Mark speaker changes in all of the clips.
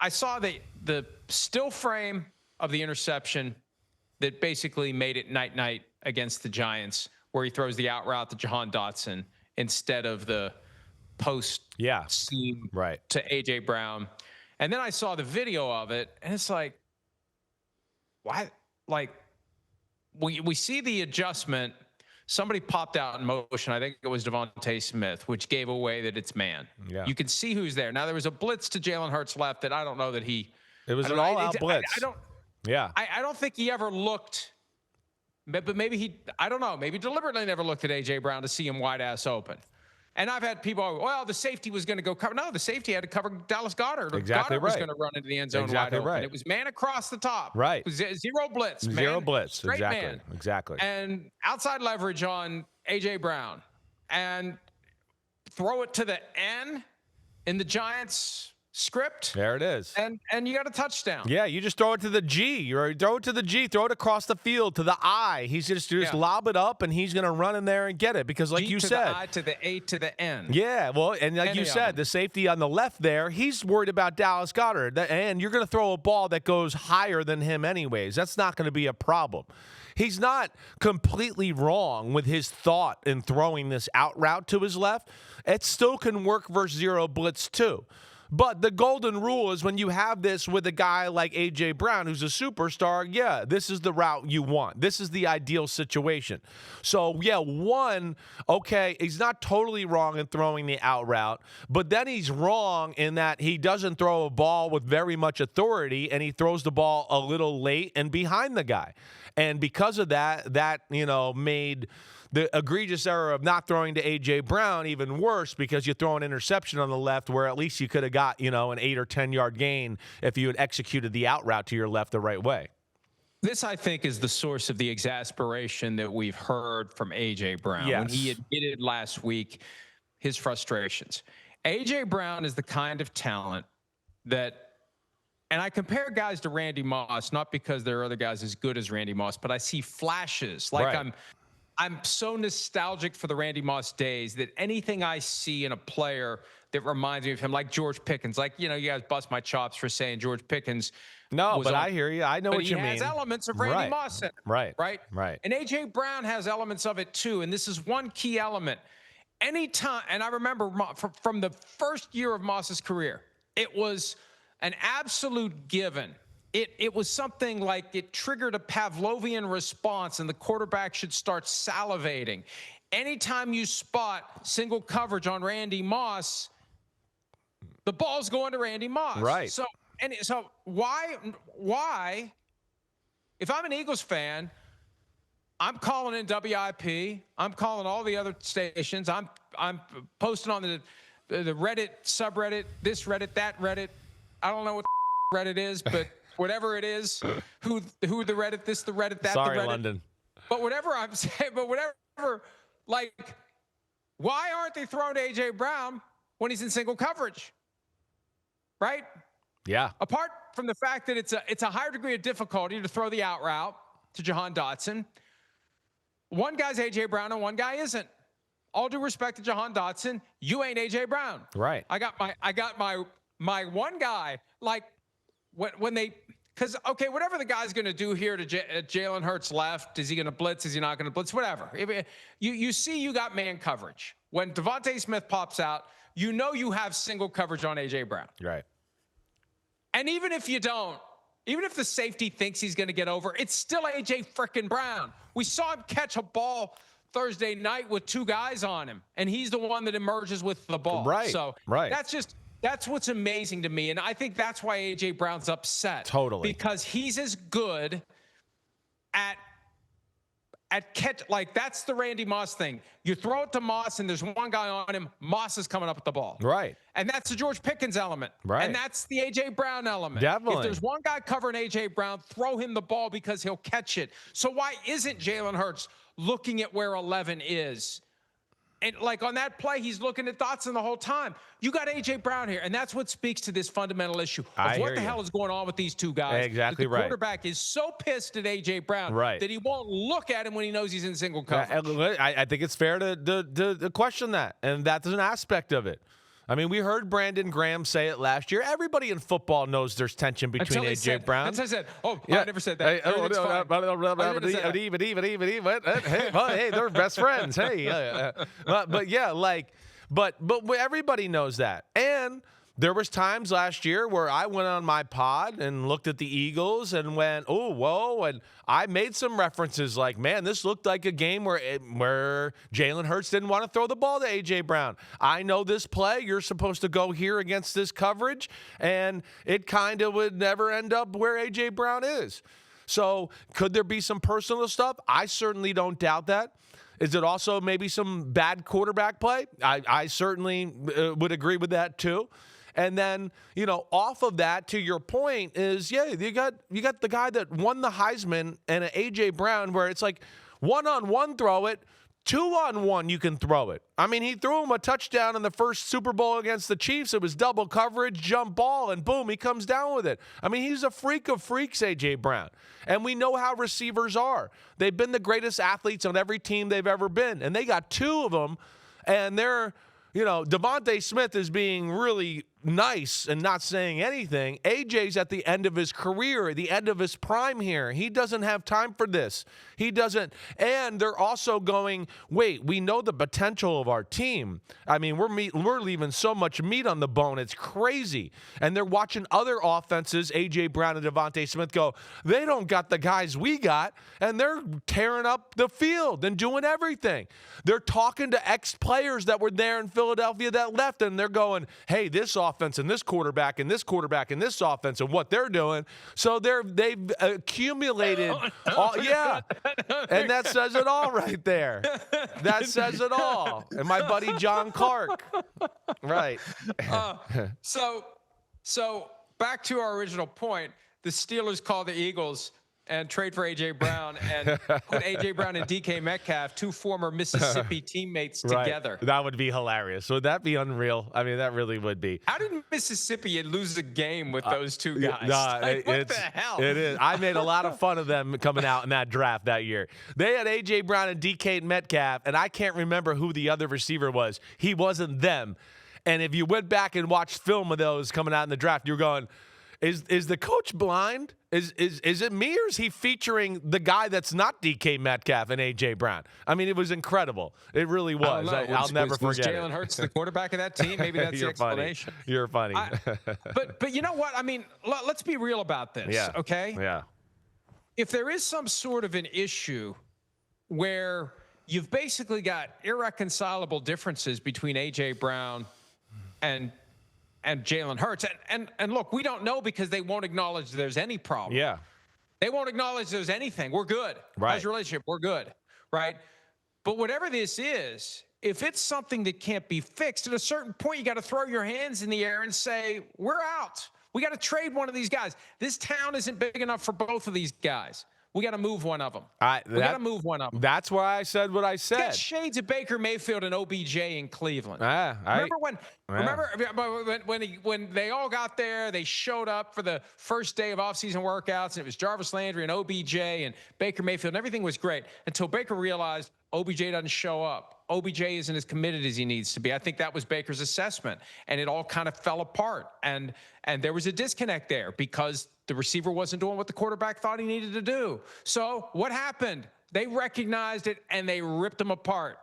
Speaker 1: I saw the still frame of the interception that basically made it night-night against the Giants, where he throws the out route to Jahan Dotson instead of the post seam to A.J. Brown. And then I saw the video of it, and it's like, why? Like, we see the adjustment. Somebody popped out in motion. I think it was Devontae Smith, which gave away that it's man. Yeah. You can see who's there. Now, there was a blitz to Jalen Hurts left that I don't know that he –
Speaker 2: It was an all-out blitz.
Speaker 1: I don't think he ever looked – but maybe he – I don't know. Maybe deliberately never looked at A.J. Brown to see him wide-ass open. And I've had people, well, the safety was going to go cover. No, the safety had to cover Dallas Goedert.
Speaker 2: Exactly
Speaker 1: Goedert was going to run into the end zone wide open. It was man across the top.
Speaker 2: Right.
Speaker 1: It was zero blitz.
Speaker 2: Zero blitz.
Speaker 1: Straight
Speaker 2: exactly.
Speaker 1: Man.
Speaker 2: Exactly.
Speaker 1: And outside leverage on A.J. Brown. And throw it to the N in the Giants script.
Speaker 2: There it is.
Speaker 1: And you got a touchdown.
Speaker 2: Yeah, you just throw it to the G. Throw it to the G. Throw it across the field to the I. He's just lob it up, and he's going to run in there and get it because, like
Speaker 1: G
Speaker 2: you
Speaker 1: to
Speaker 2: said.
Speaker 1: The I to the A to the N.
Speaker 2: Yeah, well, and like you said, the safety on the left there, he's worried about Dallas Goedert. And you're going to throw a ball that goes higher than him anyways. That's not going to be a problem. He's not completely wrong with his thought in throwing this out route to his left. It still can work versus zero blitz too. But the golden rule is when you have this with a guy like A.J. Brown, who's a superstar, yeah, this is the route you want. This is the ideal situation. So, yeah, one, okay, he's not totally wrong in throwing the out route, but then he's wrong in that he doesn't throw a ball with very much authority, and he throws the ball a little late and behind the guy. And because of that, made the egregious error of not throwing to A.J. Brown even worse because you throw an interception on the left where at least you could have got, an 8 or 10 yard gain if you had executed the out route to your left the right way.
Speaker 1: This, I think, is the source of the exasperation that we've heard from A.J. Brown when he admitted last week his frustrations. A.J. Brown is the kind of talent that, and I compare guys to Randy Moss, not because there are other guys as good as Randy Moss, but I see flashes. Like I'm so nostalgic for the Randy Moss days that anything I see in a player that reminds me of him, like George Pickens, like, you guys bust my chops for saying George Pickens.
Speaker 2: No, but I hear you. I know what you mean.
Speaker 1: He has elements of Randy Moss in it.
Speaker 2: Right.
Speaker 1: And A.J. Brown has elements of it too. And this is one key element. Anytime, and I remember from the first year of Moss's career, it was an absolute given. It was something like it triggered a Pavlovian response, and the quarterback should start salivating. Anytime you spot single coverage on Randy Moss, the ball's going to Randy Moss.
Speaker 2: Right.
Speaker 1: So why, if I'm an Eagles fan, I'm calling in WIP. I'm calling all the other stations. I'm posting on the Reddit, subreddit, this Reddit, that Reddit. I don't know what Reddit is, but whatever it is, who the Reddit, this, the Reddit, that,
Speaker 2: Sorry,
Speaker 1: the Reddit.
Speaker 2: London.
Speaker 1: But whatever I'm saying, like, why aren't they throwing to A.J. Brown when he's in single coverage? Right?
Speaker 2: Yeah.
Speaker 1: Apart from the fact that it's a higher degree of difficulty to throw the out route to Jahan Dotson, one guy's A.J. Brown and one guy isn't. All due respect to Jahan Dotson, you ain't A.J. Brown.
Speaker 2: Right.
Speaker 1: I got my one guy, like, when they, because, okay, whatever the guy's going to do here to Jalen Hurts left, is he going to blitz? Is he not going to blitz? Whatever. You see you got man coverage. When Devontae Smith pops out, you have single coverage on A.J. Brown.
Speaker 2: Right.
Speaker 1: And even if you don't, even if the safety thinks he's going to get over, it's still A.J. frickin' Brown. We saw him catch a ball Thursday night with two guys on him, and he's the one that emerges with the ball.
Speaker 2: Right.
Speaker 1: So that's what's amazing to me. And I think that's why A.J. Brown's upset.
Speaker 2: Totally.
Speaker 1: Because he's as good at catch. Like, that's the Randy Moss thing. You throw it to Moss and there's one guy on him, Moss is coming up with the ball.
Speaker 2: Right.
Speaker 1: And that's the George Pickens element.
Speaker 2: Right.
Speaker 1: And that's the A.J. Brown element.
Speaker 2: Definitely.
Speaker 1: If there's one guy covering A.J. Brown, throw him the ball because he'll catch it. So why isn't Jalen Hurts looking at where 11 is? And like on that play, he's looking at Dotson the whole time. You got A.J. Brown here, and that's what speaks to this fundamental issue of what the hell is going on with these two guys.
Speaker 2: Exactly right.
Speaker 1: The quarterback is so pissed at A.J. Brown that he won't look at him when he knows he's in single coverage.
Speaker 2: I think it's fair to question that, and that's an aspect of it. I mean, we heard Brandon Graham say it last year. Everybody in football knows there's tension between A.J. Brown.
Speaker 1: Until I said, I never said that.
Speaker 2: Hey, they're best friends. Hey, but yeah, but everybody knows that. And there was times last year where I went on my pod and looked at the Eagles and went, oh, whoa, and I made some references like, man, this looked like a game where Jalen Hurts didn't want to throw the ball to A.J. Brown. I know this play. You're supposed to go here against this coverage, and it kind of would never end up where A.J. Brown is. So could there be some personal stuff? I certainly don't doubt that. Is it also maybe some bad quarterback play? I certainly would agree with that too. And then, off of that, to your point, is, you got the guy that won the Heisman and an A.J. Brown where it's like one-on-one throw it, two-on-one you can throw it. I mean, he threw him a touchdown in the first Super Bowl against the Chiefs. It was double coverage, jump ball, and boom, he comes down with it. I mean, he's a freak of freaks, A.J. Brown. And we know how receivers are. They've been the greatest athletes on every team they've ever been. And they got two of them, and they're, Devontae Smith is being really nice and not saying anything. AJ's at the end of his career, the end of his prime here. He doesn't have time for this. He doesn't. And they're also going, wait, we know the potential of our team. I mean, we're leaving so much meat on the bone. It's crazy. And they're watching other offenses, AJ Brown and Devontae Smith, go, they don't got the guys we got, and they're tearing up the field and doing everything. They're talking to ex-players that were there in Philadelphia that left, and they're going, hey, this offense and this quarterback and this quarterback and this offense and what they're doing. So they've accumulated and that says it all right there. That says it all. And my buddy John Clark. Right.
Speaker 1: So back to our original point, the Steelers call the Eagles and trade for A.J. Brown and put A.J. Brown and DK Metcalf, two former Mississippi teammates, together.
Speaker 2: That would be hilarious. Would that be unreal? I mean, that really would be.
Speaker 1: How did Mississippi lose a game with those two guys? What the hell?
Speaker 2: It is. I made a lot of fun of them coming out in that draft that year. They had A.J. Brown and DK Metcalf, and I can't remember who the other receiver was. He wasn't them. And if you went back and watched film of those coming out in the draft, you're going, is the coach blind? Is it me, or is he featuring the guy that's not DK Metcalf and A.J. Brown? I mean, it was incredible. It really was. I'll never forget it.
Speaker 1: Jalen Hurts the quarterback of that team? Maybe that's the explanation.
Speaker 2: Funny. You're funny.
Speaker 1: But you know what? I mean, let's be real about this, okay?
Speaker 2: Yeah.
Speaker 1: If there is some sort of an issue where you've basically got irreconcilable differences between A.J. Brown and Jalen Hurts. And look, we don't know because they won't acknowledge there's any problem.
Speaker 2: Yeah.
Speaker 1: They won't acknowledge there's anything. We're good.
Speaker 2: Right.
Speaker 1: How's your relationship? We're good. Right. But whatever this is, if it's something that can't be fixed, at a certain point, you got to throw your hands in the air and say, we're out. We got to trade one of these guys. This town isn't big enough for both of these guys. We got to move one of them. We got to move one of them.
Speaker 2: That's why I said what I said.
Speaker 1: Get shades of Baker Mayfield and OBJ in Cleveland. Remember when they all got there, they showed up for the first day of offseason workouts, and it was Jarvis Landry and OBJ and Baker Mayfield, and everything was great until Baker realized OBJ doesn't show up. OBJ isn't as committed as he needs to be. I think that was Baker's assessment, and it all kind of fell apart. And there was a disconnect there because the receiver wasn't doing what the quarterback thought he needed to do. So what happened? They recognized it, and they ripped him apart.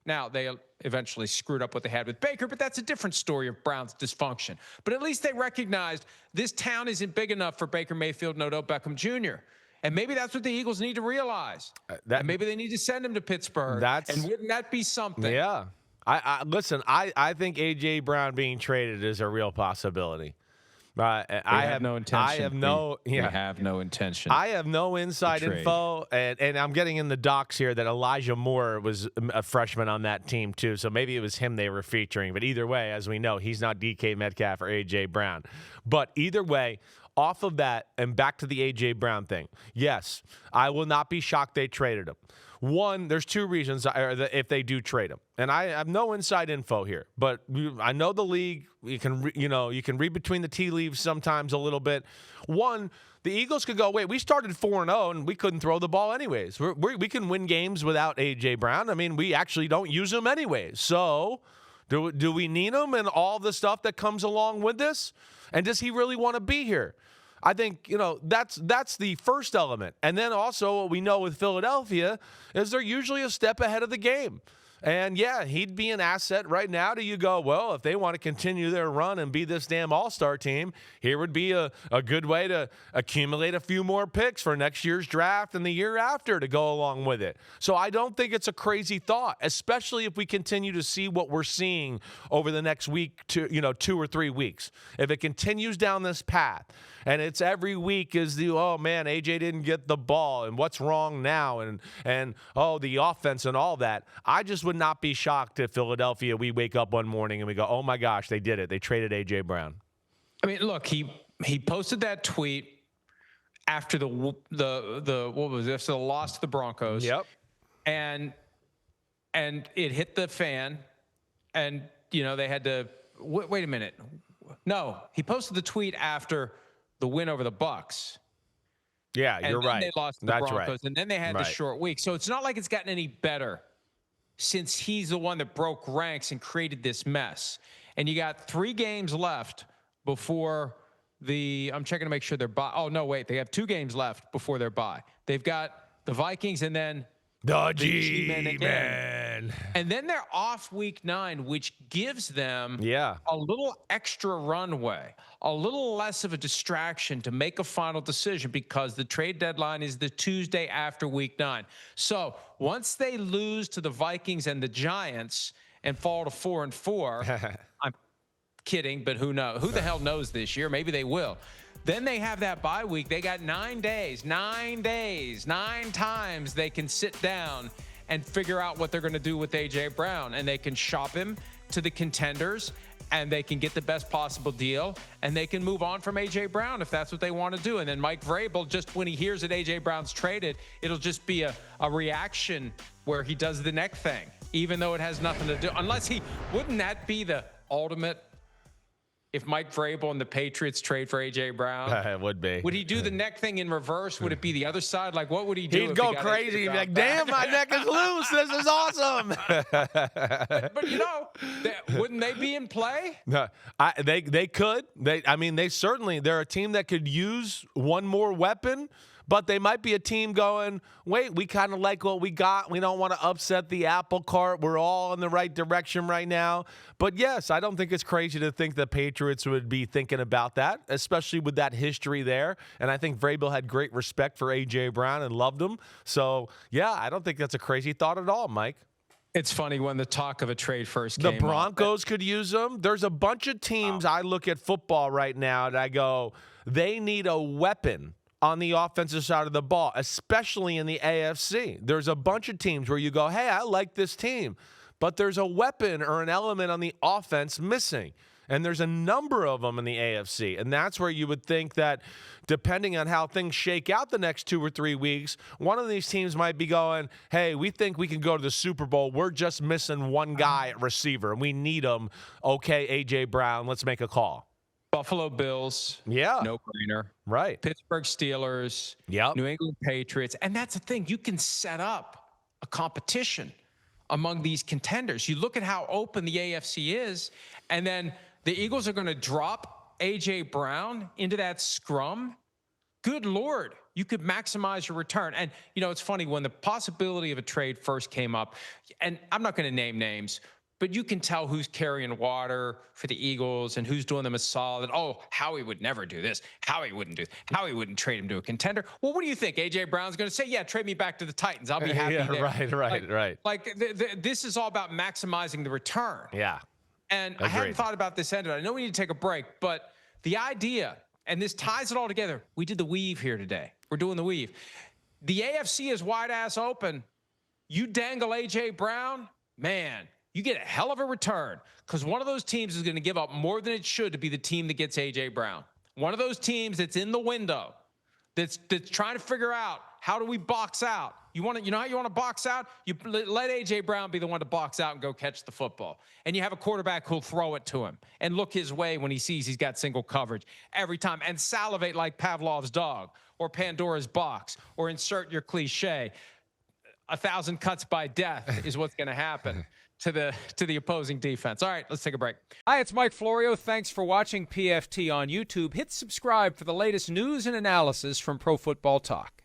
Speaker 1: Now, they eventually screwed up what they had with Baker, but that's a different story of Brown's dysfunction. But at least they recognized this town isn't big enough for Baker Mayfield and Odell Beckham Jr., and maybe that's what the Eagles need to realize. And maybe they need to send him to Pittsburgh. And wouldn't that be something?
Speaker 2: Yeah. Listen, I think A.J. Brown being traded is a real possibility. I have no intention.
Speaker 1: We have no intention.
Speaker 2: I have no inside info, and I'm getting in the docs here that Elijah Moore was a freshman on that team too, so maybe it was him they were featuring. But either way, as we know, he's not DK Metcalf or A.J. Brown. But either way, off of that and back to the A.J. Brown thing, yes, I will not be shocked they traded him. One, there's two reasons if they do trade him, and I have no inside info here, but I know the league. You can read between the tea leaves sometimes a little bit. One, the Eagles could go, wait, we started 4-0 and we couldn't throw the ball anyways. We can win games without A.J. Brown. I mean, we actually don't use him anyways. So Do we need him and all the stuff that comes along with this? And does he really want to be here? I think, that's the first element. And then also what we know with Philadelphia is they're usually a step ahead of the game. And, yeah, he'd be an asset right now to you go, well, if they want to continue their run and be this damn all-star team, here would be a good way to accumulate a few more picks for next year's draft and the year after to go along with it. So I don't think it's a crazy thought, especially if we continue to see what we're seeing over the next week to 2 or 3 weeks. If it continues down this path and it's every week is oh, man, AJ didn't get the ball and what's wrong now and the offense and all that, I just would not be shocked if Philadelphia, we wake up one morning and we go, oh my gosh, they did it. They traded A.J. Brown. I
Speaker 1: mean, look, he posted that tweet after the what was it? After the loss to the Broncos.
Speaker 2: Yep.
Speaker 1: And it hit the fan, and they had to wait a minute. No, he posted the tweet after the win over the Bucs.
Speaker 2: Yeah, you're right.
Speaker 1: They lost to the Broncos, right. And then they had the short week. So it's not like it's gotten any better since he's the one that broke ranks and created this mess. And you got 3 games left before I'm checking to make sure they're bye. Oh, no, wait. They have 2 games left before their bye. They've got the Vikings and then
Speaker 2: the G-Men again.
Speaker 1: And then they're off week 9, which gives them a little extra runway, a little less of a distraction to make a final decision because the trade deadline is the Tuesday after week 9. So once they lose to the Vikings and the Giants and fall to 4-4, I'm kidding, but who knows? Who the hell knows this year? Maybe they will. Then they have that bye week. They got 9 days, 9 times they can sit down and figure out what they're going to do with A.J. Brown. And they can shop him to the contenders, and they can get the best possible deal, and they can move on from A.J. Brown if that's what they want to do. And then Mike Vrabel, just when he hears that A.J. Brown's traded, it'll just be a reaction where he does the neck thing, even though it has nothing to do. Wouldn't that be the ultimate? If Mike Vrabel and the Patriots trade for A.J. Brown,
Speaker 2: it would be.
Speaker 1: Would he do the neck thing in reverse? Would it be the other side? Like, what would he do?
Speaker 2: He'd go crazy. He'd be like, damn, my neck is loose. This is awesome.
Speaker 1: But, wouldn't they be in play?
Speaker 2: No, they could. They're a team that could use one more weapon. But they might be a team going, wait, we kind of like what we got. We don't want to upset the apple cart. We're all in the right direction right now. But, yes, I don't think it's crazy to think the Patriots would be thinking about that, especially with that history there. And I think Vrabel had great respect for A.J. Brown and loved him. So, yeah, I don't think that's a crazy thought at all, Mike.
Speaker 1: It's funny when the talk of a trade first came
Speaker 2: up. The Broncos could use them. There's a bunch of teams I look at football right now and I go, they need a weapon on the offensive side of the ball, especially in the AFC. There's a bunch of teams where you go, hey, I like this team, but there's a weapon or an element on the offense missing. And there's a number of them in the AFC. And that's where you would think that depending on how things shake out the next 2 or 3 weeks, one of these teams might be going, hey, we think we can go to the Super Bowl. We're just missing one guy at receiver, and we need him. Okay, A.J. Brown, let's make a call.
Speaker 1: Buffalo Bills, no-brainer.
Speaker 2: Right.
Speaker 1: Pittsburgh Steelers, New England Patriots. And that's the thing. You can set up a competition among these contenders. You look at how open the AFC is, and then the Eagles are going to drop A.J. Brown into that scrum. Good Lord. You could maximize your return. And, it's funny, when the possibility of a trade first came up, and I'm not going to name names, but you can tell who's carrying water for the Eagles and who's doing them a solid. Oh, Howie would never do this. Howie wouldn't do this. Howie wouldn't trade him to a contender. Well, what do you think? A.J. Brown's going to say, yeah, trade me back to the Titans. I'll be happy there.
Speaker 2: Right.
Speaker 1: Like this is all about maximizing the return.
Speaker 2: Yeah.
Speaker 1: And agreed. I hadn't thought about this end of it. I know we need to take a break, but the idea, and this ties it all together. We did the weave here today. We're doing the weave. The AFC is wide ass open. You dangle A.J. Brown, man, you get a hell of a return, because one of those teams is going to give up more than it should to be the team that gets A.J. Brown. One of those teams that's in the window, that's trying to figure out, how do we box out? You know how you want to box out? You let A.J. Brown be the one to box out and go catch the football. And you have a quarterback who'll throw it to him and look his way when he sees he's got single coverage every time, and salivate like Pavlov's dog or Pandora's box, or insert your cliche. 1,000 cuts by death is what's going to happen. to the opposing defense. All right, let's take a break.
Speaker 3: Hi, it's Mike Florio. Thanks for watching PFT on YouTube. Hit subscribe for the latest news and analysis from Pro Football Talk.